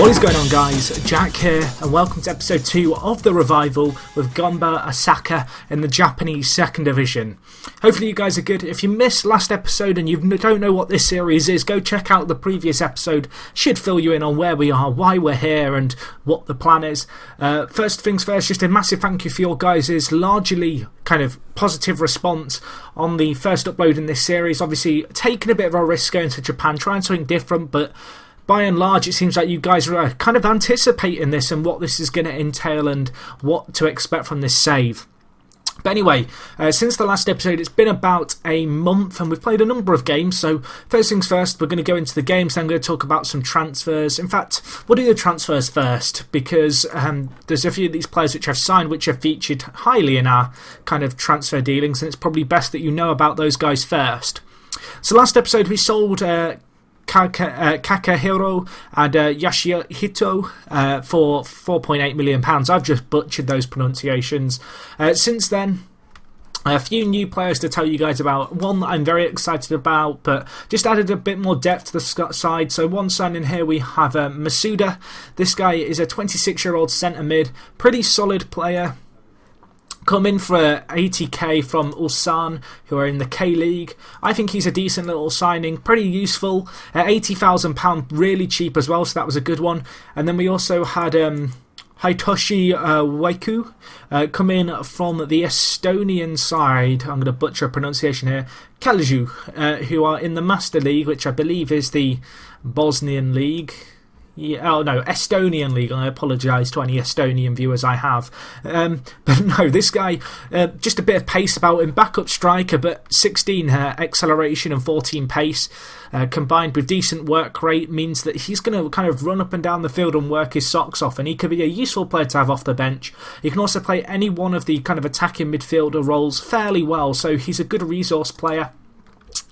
What is going on, guys? Jack here, and welcome to episode 2 of The Revival with Gamba Osaka in the Japanese 2nd Division. Hopefully you guys are good. If you missed last episode and you don't know what this series is, go check out the previous episode. Should fill you in on where we are, why we're here, and what the plan is. First things first, just a massive thank you for your guys' largely kind of positive response on the first upload in this series. Obviously, taking a bit of a risk going to Japan, trying something different, but by and large, it seems like you guys are kind of anticipating this and what this is going to entail and what to expect from this save. But anyway, since the last episode, it's been about a month and we've played a number of games. So first things first, we're going to go into the games. Then I'm going to talk about some transfers. In fact, we'll do the transfers first because there's a few of these players which have signed, which have featured highly in our kind of transfer dealings. And it's probably best that you know about those guys first. So last episode, we sold AKIHIRO and Yoshihito for £4.8 million. I've just butchered those pronunciations. Since then, a few new players to tell you guys about. One that I'm very excited about, but just added a bit more depth to the side. So one signing here, we have Masuda. This guy is a 26-year-old centre mid. Pretty solid player. Come in for 80k from Ulsan, who are in the K-League. I think he's a decent little signing, pretty useful. £80,000, really cheap as well, so that was a good one. And then we also had Hitoshi Waiku come in from the Estonian side. I'm going to butcher a pronunciation here. Kalju, who are in the Master League, which I believe is the Bosnian League. Yeah, oh no, Estonian League. I apologise to any Estonian viewers I have. But no, this guy, just a bit of pace about him. Backup striker, but 16 acceleration and 14 pace, combined with decent work rate, means that he's going to kind of run up and down the field and work his socks off. And he could be a useful player to have off the bench. He can also play any one of the kind of attacking midfielder roles fairly well. So he's a good resource player.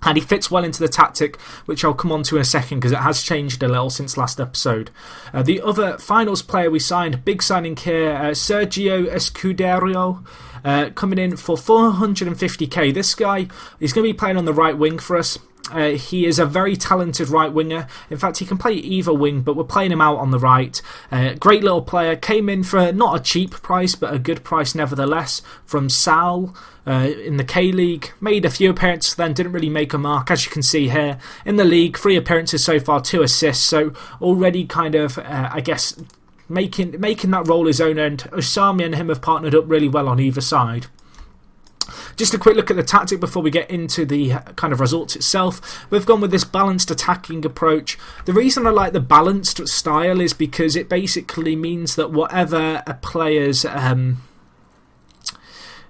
And he fits well into the tactic, which I'll come on to in a second because it has changed a little since last episode. The other finals player we signed, big signing here, Sergio Escudero, coming in for 450k. This guy is going to be playing on the right wing for us. He is a very talented right winger. In fact, he can play either wing, but we're playing him out on the right. Great little player. Came in for not a cheap price, but a good price nevertheless, from Sal in the K-League. Made a few appearances then, didn't really make a mark, as you can see here. In the league, 3 appearances so far, 2 assists. So already kind of, I guess, making that role his own, and USAMI and him have partnered up really well on either side. Just a quick look at the tactic before we get into the kind of results itself. We've gone with this balanced attacking approach. The reason I like the balanced style is because it basically means that whatever a player's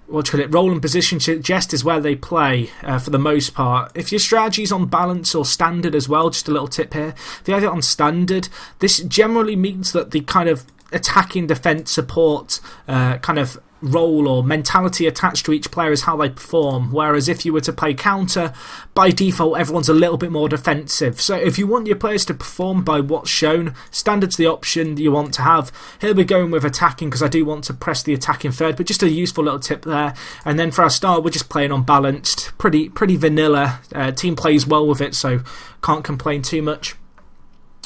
role and position suggest is where they play for the most part. If your strategy's on balance or standard as well, just a little tip here, if you have it on standard, this generally means that the kind of attacking, defence, support kind of role or mentality attached to each player is how they perform, whereas if you were to play counter, by default everyone's a little bit more defensive. So if you want your players to perform by what's shown, standard's the option you want to have. Here we're going with attacking because I do want to press the attacking third, but just a useful little tip there. And then for our style, we're just playing on balanced, pretty vanilla. Team plays well with it, so can't complain too much.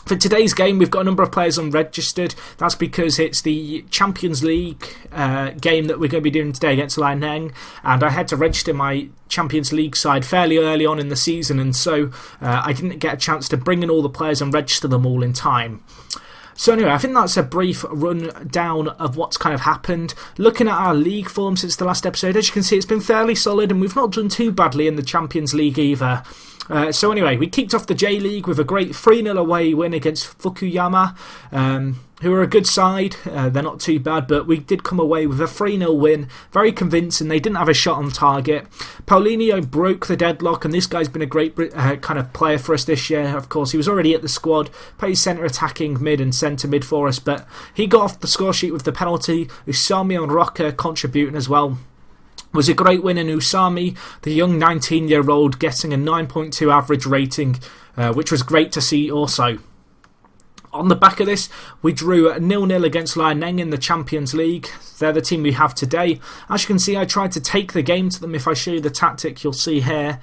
For today's game, we've got a number of players unregistered. That's because it's the Champions League game that we're going to be doing today against Lianheng, and I had to register my Champions League side fairly early on in the season, and so I didn't get a chance to bring in all the players and register them all in time. So anyway, I think that's a brief rundown of what's kind of happened. Looking at our league form since the last episode, as you can see, it's been fairly solid, and we've not done too badly in the Champions League either. So anyway, we kicked off the J-League with a great 3-0 away win against Fukuyama, who are a good side. They're not too bad, but we did come away with a 3-0 win. Very convincing. They didn't have a shot on target. Paulinho broke the deadlock, and this guy's been a great kind of player for us this year. Of course, he was already at the squad, plays centre attacking mid and centre mid for us, but he got off the score sheet with the penalty. USAMI and Rocker contributing as well. Was a great win in USAMI, the young 19-year-old getting a 9.2 average rating, which was great to see also. On the back of this, we drew 0-0 against Lianheng in the Champions League. They're the team we have today. As you can see, I tried to take the game to them. If I show you the tactic, you'll see here.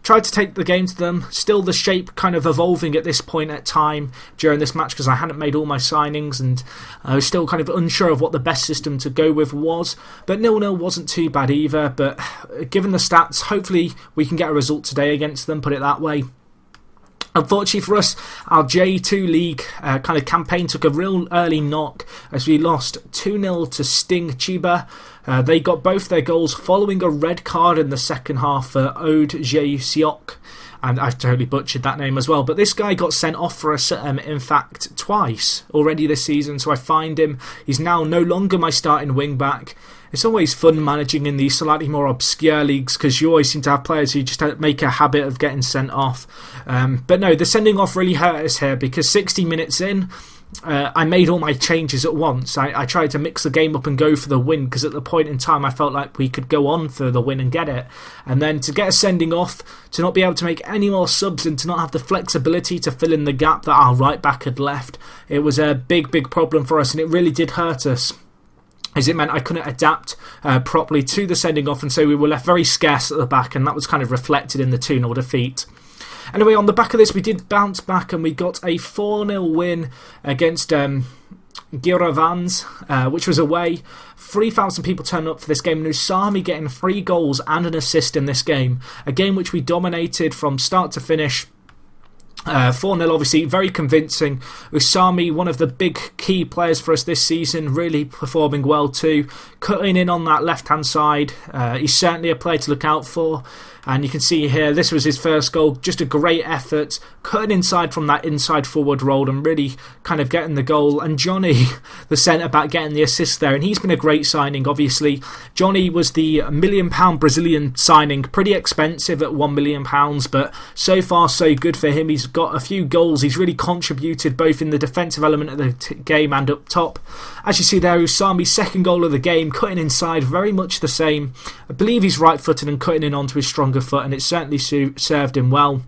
tried to take the game to them. Still the shape kind of evolving at this point at time during this match because I hadn't made all my signings and I was still kind of unsure of what the best system to go with was. But 0-0 wasn't too bad either. But given the stats, hopefully we can get a result today against them, put it that way. Unfortunately for us, our J2 League kind of campaign took a real early knock as we lost 2-0 to Sting Chiba. They got both their goals following a red card in the second half for Ode Jae-seok. And I've totally butchered that name as well. But this guy got sent off for us, in fact, twice already this season. So I fined him. He's now no longer my starting wing-back. It's always fun managing in these slightly more obscure leagues because you always seem to have players who just make a habit of getting sent off. But no, the sending off really hurt us here because 60 minutes in, I made all my changes at once. I tried to mix the game up and go for the win because at the point in time I felt like we could go on for the win and get it. And then to get a sending off, to not be able to make any more subs and to not have the flexibility to fill in the gap that our right back had left, it was a big problem for us and it really did hurt us. As it meant I couldn't adapt properly to the sending off and so we were left very scarce at the back and that was kind of reflected in the 2-0 defeat. Anyway, on the back of this we did bounce back and we got a 4-0 win against Giravans, which was away. 3,000 people turned up for this game and USAMI getting 3 goals and an assist in this game. A game which we dominated from start to finish. 4-0 obviously, very convincing. USAMI, one of the big key players for us this season, really performing well too. Cutting in on that left hand side. He's certainly a player to look out for. And you can see here, this was his first goal. Just a great effort. Cutting inside from that inside forward role and really kind of getting the goal. And Johnny, the centre-back, getting the assist there. And he's been a great signing, obviously. Johnny was the £1 million Brazilian signing. Pretty expensive at £1 million. But so far, so good for him. He's got a few goals. He's really contributed both in the defensive element of the game and up top. As you see there, USAMI's second goal of the game. Cutting inside, very much the same. I believe he's right-footed and cutting in onto his stronger foot, and it certainly served him well.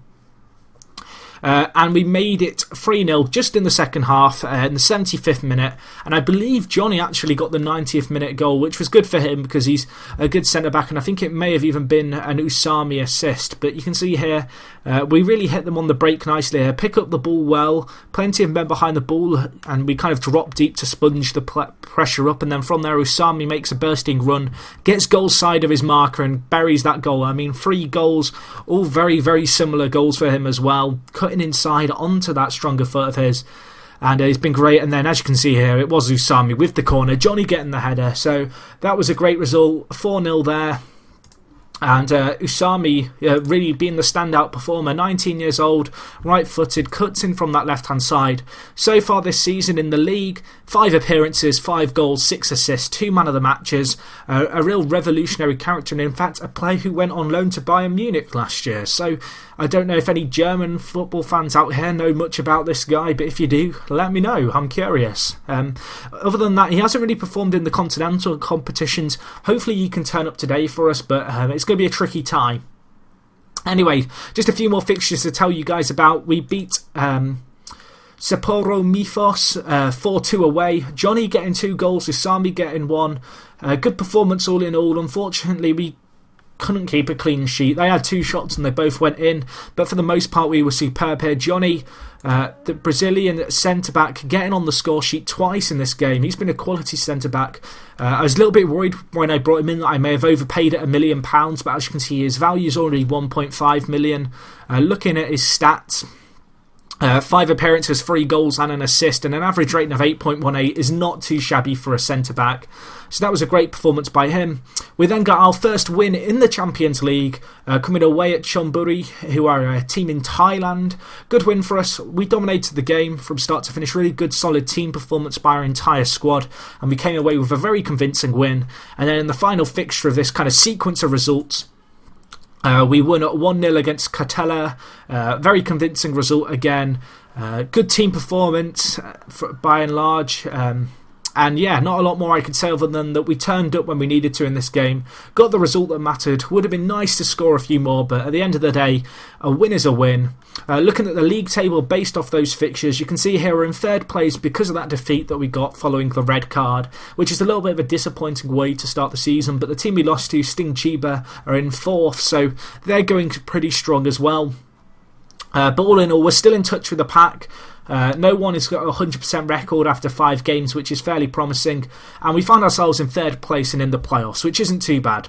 And we made it 3-0 just in the second half, in the 75th minute. And I believe Johnny actually got the 90th minute goal, which was good for him because he's a good centre-back. And I think it may have even been an USAMI assist. But you can see here, we really hit them on the break nicely here. Pick up the ball well, plenty of men behind the ball. And we kind of drop deep to sponge the pressure up. And then from there, USAMI makes a bursting run, gets goal side of his marker and buries that goal. I mean, 3 goals, all very similar goals for him as well. Cutting inside onto that stronger foot of his, and it's been great. And then as you can see here, it was USAMI with the corner, Johnny getting the header, so that was a great result. 4-0 there. And USAMI really being the standout performer, 19 years old, right-footed, cuts in from that left-hand side. So far this season in the league, 5 appearances, 5 goals, 6 assists, 2 man of the matches, a real revolutionary character, and in fact a player who went on loan to Bayern Munich last year. So I don't know if any German football fans out here know much about this guy, but if you do, let me know, I'm curious. Other than that, he hasn't really performed in the continental competitions. Hopefully you can turn up today for us, but it's going to be a tricky tie. Anyway, just a few more fixtures to tell you guys about. We beat Sapporo Mifos 4-2 away. Johnny getting 2 goals, USAMI getting 1. Good performance all in all. Unfortunately, we couldn't keep a clean sheet. They had 2 shots and they both went in, but for the most part we were superb here. Johnny, the Brazilian centre-back, getting on the score sheet twice in this game. He's been a quality centre-back. I was a little bit worried when I brought him in that I may have overpaid at £1 million, but as you can see his value is already 1.5 million. Looking at his stats, 5 appearances, 3 goals and an assist, and an average rating of 8.18 is not too shabby for a centre-back. So that was a great performance by him. We then got our first win in the Champions League, coming away at Chonburi, who are a team in Thailand. Good win for us. We dominated the game from start to finish. Really good, solid team performance by our entire squad, and we came away with a very convincing win. And then in the final fixture of this kind of sequence of results, we won at 1-0 against Katela. Very convincing result again. Good team performance by and large. And yeah, not a lot more I could say other than that we turned up when we needed to in this game, got the result that mattered. Would have been nice to score a few more, but at the end of the day, a win is a win. Looking at the league table based off those fixtures, you can see here we're in third place because of that defeat that we got following the red card, which is a little bit of a disappointing way to start the season. But the team we lost to, Sting Chiba, are in fourth, so they're going pretty strong as well. But all in all, we're still in touch with the pack. No one has got a 100% record after 5 games, which is fairly promising. And we find ourselves in third place and in the playoffs, which isn't too bad.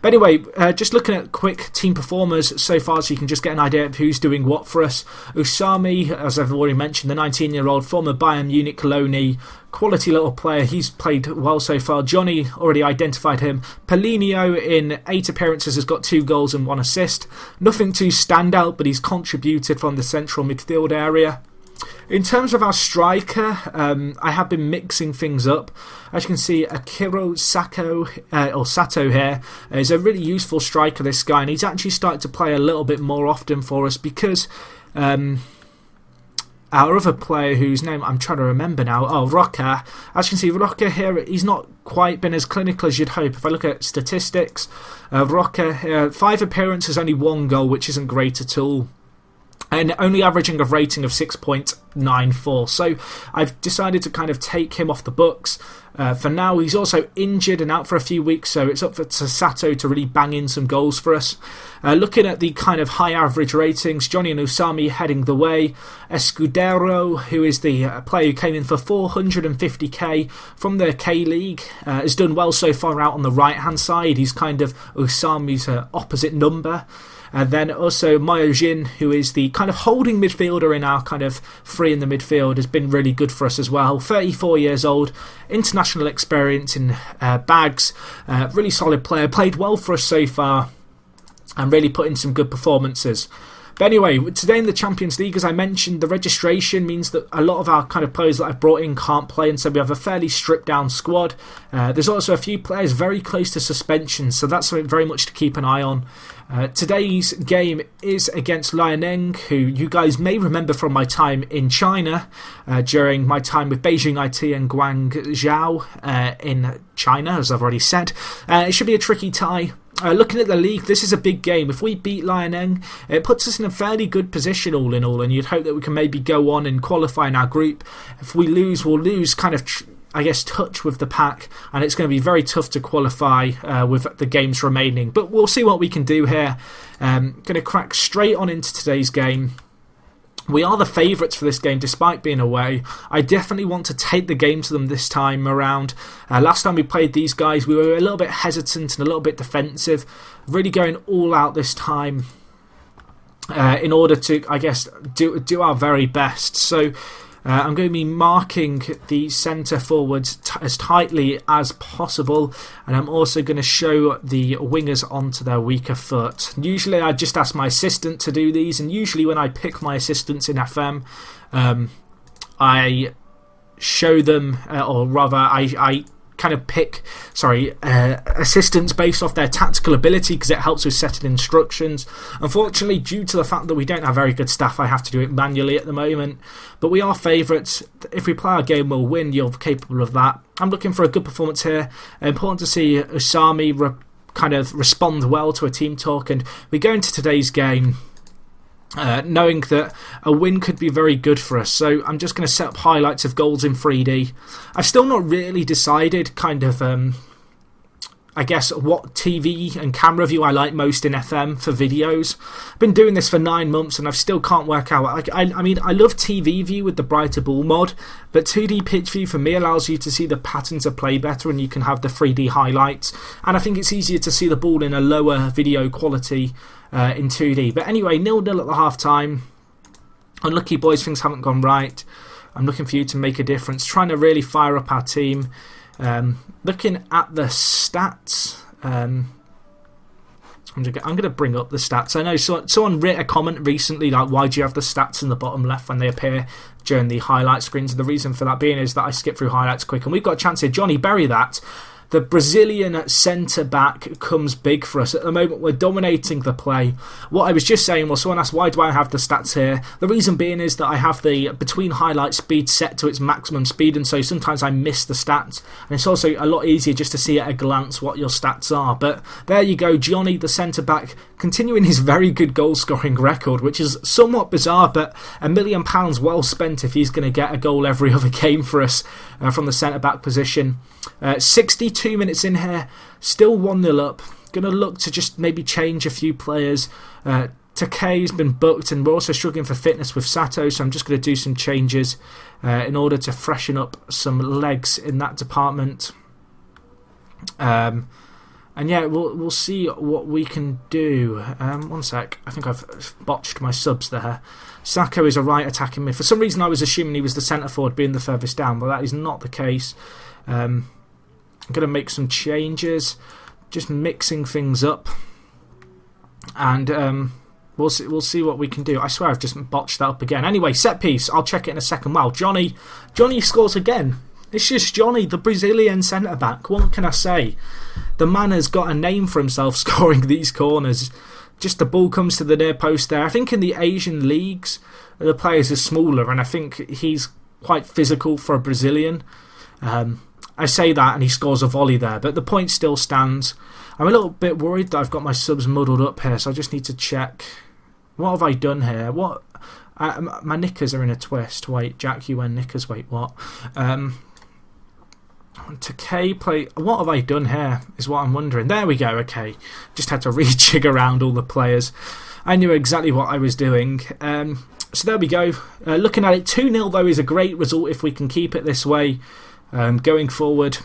But anyway, just looking at quick team performers so far so you can just get an idea of who's doing what for us. USAMI, as I've already mentioned, the 19-year-old former Bayern Munich Cologne, quality little player. He's played well so far. Johnny, already identified him. Paulinho, in 8 appearances, has got 2 goals and 1 assist. Nothing too standout, but he's contributed from the central midfield area. In terms of our striker, I have been mixing things up. As you can see, AKIHIRO SATO here is a really useful striker, this guy, and he's actually started to play a little bit more often for us because our other player whose name I'm trying to remember now, Roca. As you can see, Roca here, he's not quite been as clinical as you'd hope. If I look at statistics, Roca, 5 appearances, only 1 goal, which isn't great at all. And only averaging a rating of 6.94. So I've decided to kind of take him off the books. For now, he's also injured and out for a few weeks, so it's up for Sato to really bang in some goals for us. Looking at the kind of high average ratings, Johnny and USAMI heading the way. Escudero, who is the player who came in for 450k from the K-League, has done well so far out on the right-hand side. He's kind of USAMI's opposite number. And then also MYOJIN, who is the kind of holding midfielder in our kind of 3 in the midfield, has been really good for us as well. 34 years old, international experience in bags, really solid player, played well for us so far and really put in some good performances. But anyway, today in the Champions League, as I mentioned, the registration means that a lot of our kind of players that I've brought in can't play, and so we have a fairly stripped down squad. There's also a few players very close to suspension, so that's something very much to keep an eye on. Today's game is against Liaoning, who you guys may remember from my time in China, during my time with Beijing IT and Guangzhou in China, as I've already said. It should be a tricky tie. Looking at the league, this is a big game. If we beat Liaoning, it puts us in a fairly good position all in all, and you'd hope that we can maybe go on and qualify in our group. If we lose, we'll lose kind of touch with the pack, and it's going to be very tough to qualify with the games remaining. But we'll see what we can do here. Going to crack straight on into today's game. We are the favourites for this game despite being away. I definitely want to take the game to them this time around. Last time we played these guys, we were a little bit hesitant and a little bit defensive. Really going all out this time in order to, I guess, do our very best. So I'm going to be marking the centre forwards as tightly as possible, and I'm also going to show the wingers onto their weaker foot. Usually I just ask my assistant to do these, and usually when I pick my assistants in FM, I show them, or rather I kind of pick assistants based off their tactical ability because it helps with setting instructions. Unfortunately, due to the fact that we don't have very good staff, I have to do it manually at the moment. But we are favourites. If we play our game, we'll win. You're capable of that. I'm looking for a good performance here. Important to see USAMI kind of respond well to a team talk, and we go into today's game knowing that a win could be very good for us. So I'm just going to set up highlights of goals in 3D. I've still not really decided kind of I guess what TV and camera view I like most in FM for videos. I've been doing this for 9 months and I still can't work out. I mean, I love TV view with the brighter ball mod, but 2D pitch view for me allows you to see the patterns of play better, and you can have the 3D highlights. And I think it's easier to see the ball in a lower video quality in 2D. But anyway, 0-0 at the half time. Unlucky boys, things haven't gone right. I'm looking for you to make a difference, trying to really fire up our team. Looking at the stats, I'm going to bring up the stats. I know someone wrote a comment recently like, why do you have the stats in the bottom left when they appear during the highlight screens? And the reason for that being is that I skip through highlights quick, and we've got a chance here. Johnny, bury that. the Brazilian centre-back comes big for us. At the moment, we're dominating the play. What I was just saying was, someone asked, why do I have the stats here? The reason being is that I have the between highlight speed set to its maximum speed, and so sometimes I miss the stats. And it's also a lot easier just to see at a glance what your stats are. But there you go, Johnny, the centre-back, continuing his very good goal-scoring record, which is somewhat bizarre, but £1 million well spent if he's going to get a goal every other game for us from the centre-back position. 62 minutes in here, still 1-0 up. Going to look to just maybe change a few players. Takei's been booked, and we're also struggling for fitness with Sato, so I'm just going to do some changes in order to freshen up some legs in that department. And yeah, we'll see what we can do. One sec, I think I've botched my subs there. Sako is a right attacking mid. For some reason I was assuming he was the centre forward, being the furthest down, but that is not the case. I'm going to make some changes, just mixing things up, and we'll see what we can do. I swear I've just botched that up again. Anyway, set piece, I'll check it in a second. Wow, Johnny scores again. It's just Johnny, the Brazilian centre-back. What can I say? The man has got a name for himself scoring these corners. Just the ball comes to the near post there. I think in the Asian leagues, the players are smaller, and I think he's quite physical for a Brazilian. I say that, and he scores a volley there, but the point still stands. I'm a little bit worried that I've got my subs muddled up here, so I just need to check. What have I done here? What? My knickers are in a twist. Wait, Jack, you wear knickers. Wait, what? Takei play. What have I done here is what I'm wondering. There we go, okay. Just had to rejig around all the players. I knew exactly what I was doing. So there we go. Looking at it, 2-0 though is a great result if we can keep it this way going forward.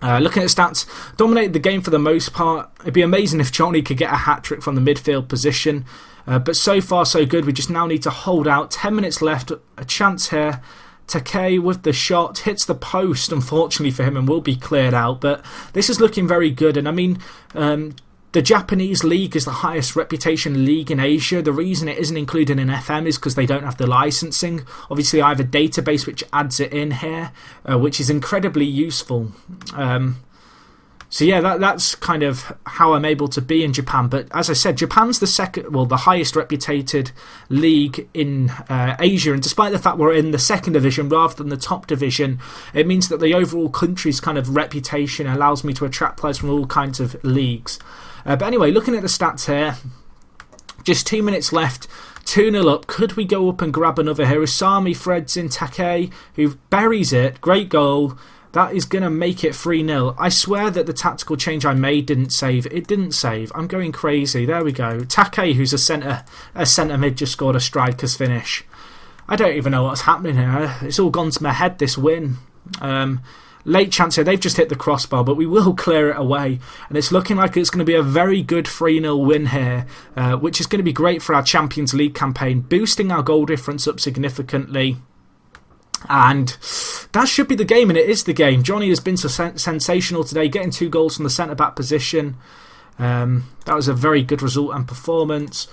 Looking at stats, dominated the game for the most part. It'd be amazing if Johnny could get a hat-trick from the midfield position. But so far so good. We just now need to hold out. 10 minutes left, a chance here. Takei with the shot, hits the post unfortunately for him and will be cleared out, but this is looking very good. And I mean, the Japanese league is the highest reputation league in Asia. The reason it isn't included in FM is because they don't have the licensing. Obviously I have a database which adds it in here, which is incredibly useful. So yeah, that's kind of how I'm able to be in Japan. But as I said, Japan's the highest reputed league in Asia. And despite the fact we're in the second division rather than the top division, it means that the overall country's kind of reputation allows me to attract players from all kinds of leagues. But anyway, looking at the stats here, just 2 minutes left. 2-0 up. Could we go up and grab another here? USAMI threads in Takei, who buries it. Great goal. That is going to make it 3-0. I swear that the tactical change I made didn't save. It didn't save. I'm going crazy. There we go. Takei, who's a centre mid, just scored a striker's finish. I don't even know what's happening here. It's all gone to my head, this win. Late chance here. They've just hit the crossbar, but we will clear it away. And it's looking like it's going to be a very good 3-0 win here, which is going to be great for our Champions League campaign, boosting our goal difference up significantly. And that should be the game, and it is the game. Johnny has been sensational today, getting 2 goals from the centre-back position. That was a very good result and performance.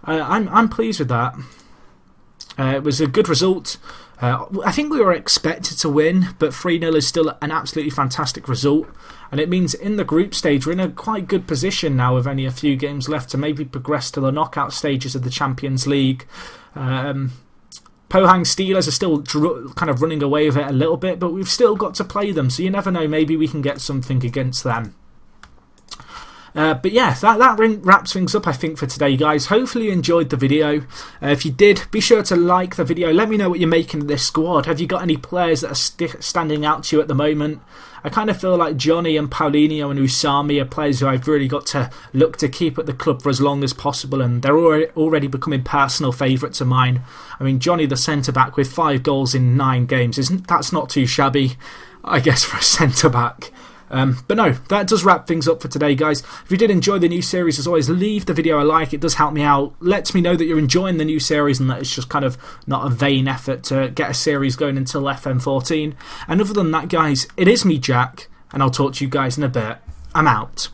I'm pleased with that. It was a good result. I think we were expected to win, but 3-0 is still an absolutely fantastic result. And it means in the group stage, we're in a quite good position now with only a few games left to maybe progress to the knockout stages of the Champions League. Pohang Steelers are still kind of running away with it a little bit, but we've still got to play them, so you never know, maybe we can get something against them. But yeah, that wraps things up, I think, for today, guys. Hopefully you enjoyed the video. If you did, be sure to like the video. Let me know what you're making of this squad. Have you got any players that are standing out to you at the moment? I kind of feel like Johnny and Paulinho and USAMI are players who I've really got to look to keep at the club for as long as possible, and they're already becoming personal favourites of mine. I mean, Johnny, the centre-back, with 5 goals in 9 games, that's not too shabby, I guess, for a centre-back. But no, that does wrap things up for today, guys. If you did enjoy the new series, as always, leave the video a like. It does help me out. Lets me know that you're enjoying the new series and that it's just kind of not a vain effort to get a series going until FM14. And other than that, guys, it is me, Jack, and I'll talk to you guys in a bit. I'm out.